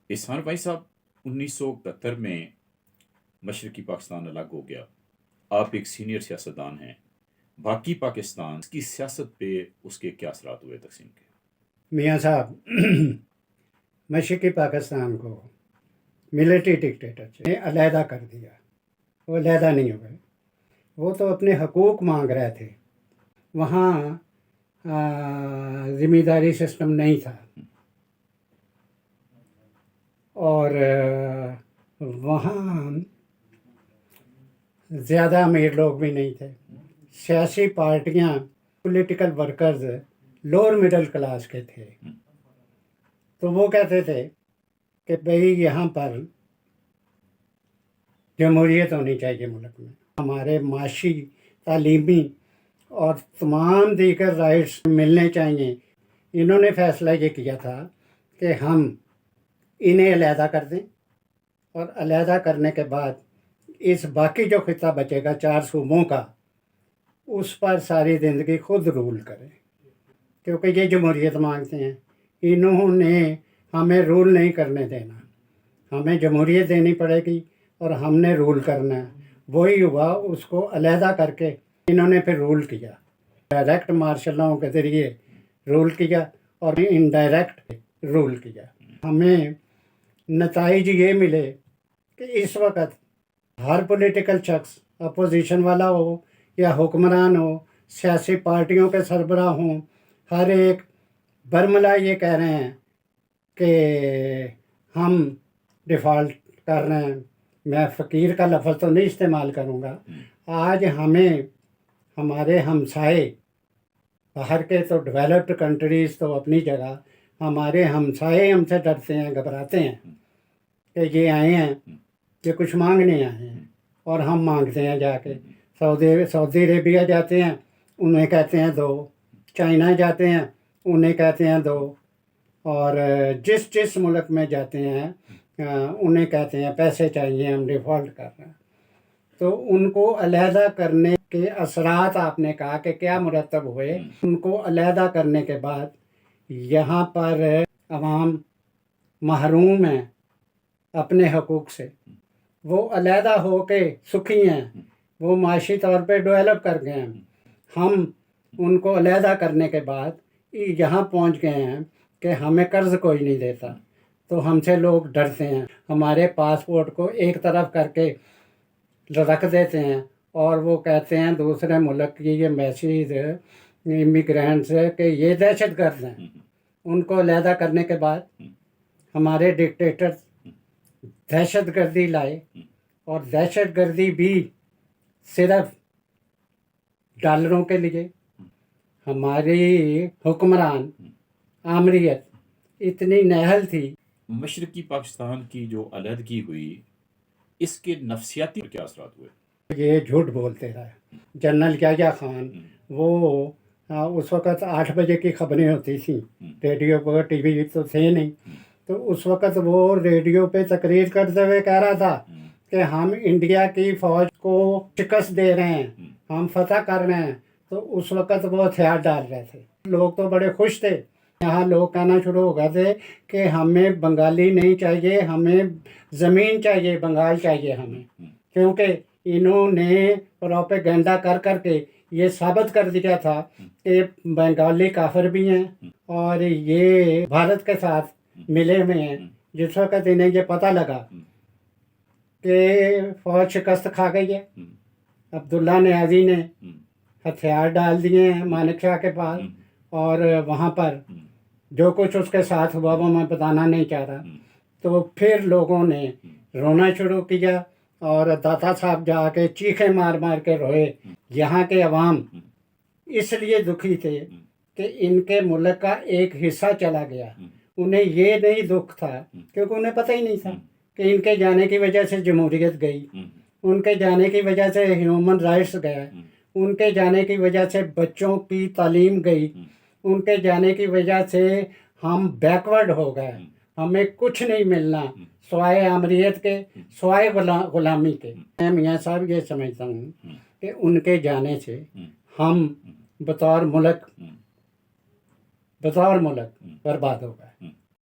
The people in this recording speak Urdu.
احسان بھائی صاحب، 1971 میں مشرقی پاکستان الگ ہو گیا. آپ ایک سینئر سیاستدان ہیں. باقی پاکستان کی سیاست پہ اس کے کیا اثرات ہوئے تقسیم کے؟ میاں صاحب، مشرقی پاکستان کو ملٹری ڈکٹیٹر نے علیحدہ کر دیا. وہ علیحدہ نہیں ہوئے، وہ تو اپنے حقوق مانگ رہے تھے. وہاں ذمہ داری سسٹم نہیں تھا، اور وہاں زیادہ امیر لوگ بھی نہیں تھے. سیاسی پارٹیاں، political workers lower middle class کے تھے. تو وہ کہتے تھے کہ بھئی یہاں پر جمہوریت ہونی چاہیے ملک میں، ہمارے معاشی، تعلیمی اور تمام دیگر رائٹس ملنے چاہیے. انہوں نے فیصلہ یہ کیا تھا کہ ہم انہیں علیحدہ کر دیں، اور علیحدہ کرنے کے بعد اس باقی جو خطہ بچے گا 4 صوبوں کا، اس پر ساری زندگی خود رول کریں، کیونکہ یہ جمہوریت مانگتے ہیں. انہوں نے ہمیں رول نہیں کرنے دینا، ہمیں جمہوریت دینی پڑے گی اور ہم نے رول کرنا ہے. وہی ہوا، اس کو علیحدہ کر کے انہوں نے پھر رول کیا. ڈائریکٹ مارشل لاؤ کے ذریعے رول کیا اور انڈائریکٹ رول کیا. ہمیں نتائج یہ ملے کہ اس وقت ہر پولیٹیکل شخص، اپوزیشن والا ہو یا حکمران ہو، سیاسی پارٹیوں کے سربراہ ہوں، ہر ایک برملا یہ کہہ رہے ہیں کہ ہم ڈیفالٹ کر رہے ہیں. میں فقیر کا لفظ تو نہیں استعمال کروں گا. آج ہمیں ہمارے ہمسائے، باہر کے تو ڈیولپڈ کنٹریز تو اپنی جگہ، ہمارے ہمسائے ہم سے ڈرتے ہیں، گھبراتے ہیں کہ یہ آئے ہیں، یہ کچھ مانگنے آئے ہیں، اور ہم مانگتے ہیں جا کے. سعودی عربیہ جاتے ہیں، انہیں کہتے ہیں دو. چائنا جاتے ہیں، انہیں کہتے ہیں دو. اور جس ملک میں جاتے ہیں انہیں کہتے ہیں پیسے چاہیے، ہم ڈیفالٹ کر رہے ہیں. تو ان کو علیحدہ کرنے کے اثرات آپ نے کہا کہ کیا مرتب ہوئے. ان کو علیحدہ کرنے کے بعد یہاں پر عوام محروم ہیں اپنے حقوق سے. وہ علیحدہ ہو کے سکھی ہیں، وہ معاشی طور پہ ڈیولپ کر گئے ہیں. ہم ان کو علیحدہ کرنے کے بعد یہاں پہنچ گئے ہیں کہ ہمیں قرض کوئی نہیں دیتا، تو ہم سے لوگ ڈرتے ہیں. ہمارے پاسپورٹ کو ایک طرف کر کے رکھ دیتے ہیں، اور وہ کہتے ہیں دوسرے ملک کی یہ میسیج امیگرینٹس کہ یہ دہشت گرد ہیں. ان کو علیحدہ کرنے کے بعد ہمارے ڈکٹیٹر دہشت گردی لائے، اور دہشت گردی بھی صرف ڈالروں کے لیے. ہماری حکمران آمریت اتنی نہل تھی. مشرقی پاکستان کی جو علیحدگی ہوئی، اس کے نفسیاتی کیا اثرات ہوئے؟ یہ جھوٹ بولتے رہے. جنرل یحییٰ خان، وہ اس وقت 8 بجے کی خبریں ہوتی تھیں، ریڈیو پر، ٹی وی تو تھے نہیں. تو اس وقت وہ ریڈیو پہ تقریر کرتے ہوئے کہہ رہا تھا کہ ہم انڈیا کی فوج کو شکست دے رہے ہیں، ہم فتح کر رہے ہیں. تو اس وقت وہ ہتھیار ڈال رہے تھے. لوگ تو بڑے خوش تھے. یہاں لوگ کہنا شروع ہو گئے تھے کہ ہمیں بنگالی نہیں چاہیے، ہمیں زمین چاہیے، بنگال چاہیے ہمیں. کیونکہ انہوں نے پروپیگنڈا کر کر کے یہ ثابت کر دیا تھا کہ بنگالی کافر بھی ہیں اور یہ بھارت کے ساتھ ملے ہوئے ہیں. جس وقت انہیں یہ پتہ لگا کہ فوج شکست کھا گئی ہے، عبداللہ نیازی نے ہتھیار ڈال دیے ہیں مانک شاہ کے پاس، اور وہاں پر جو کچھ اس کے ساتھ ہوا وہ میں بتانا نہیں چاہ رہا. تو پھر لوگوں نے رونا شروع کیا، اور داتا صاحب جا کے چیخیں مار مار کے روئے. یہاں کے عوام اس لیے دکھی تھے کہ ان کے ملک کا ایک حصہ چلا گیا. انہیں یہ نہیں دکھ تھا کیونکہ انہیں پتہ ہی نہیں تھا کہ ان کے جانے کی وجہ سے جمہوریت گئی، ان کے جانے کی وجہ سے ہیومن رائٹس گئے، ان کے جانے کی وجہ سے بچوں کی تعلیم گئی، ان کے جانے کی وجہ سے ہم بیکورڈ ہو گئے. ہمیں کچھ نہیں ملنا سوائے آمریت کے، سوائے غلامی کے. میں میاں صاحب یہ سمجھتا ہوں کہ ان کے جانے سے ہم بطور ملک برباد ہو گئے.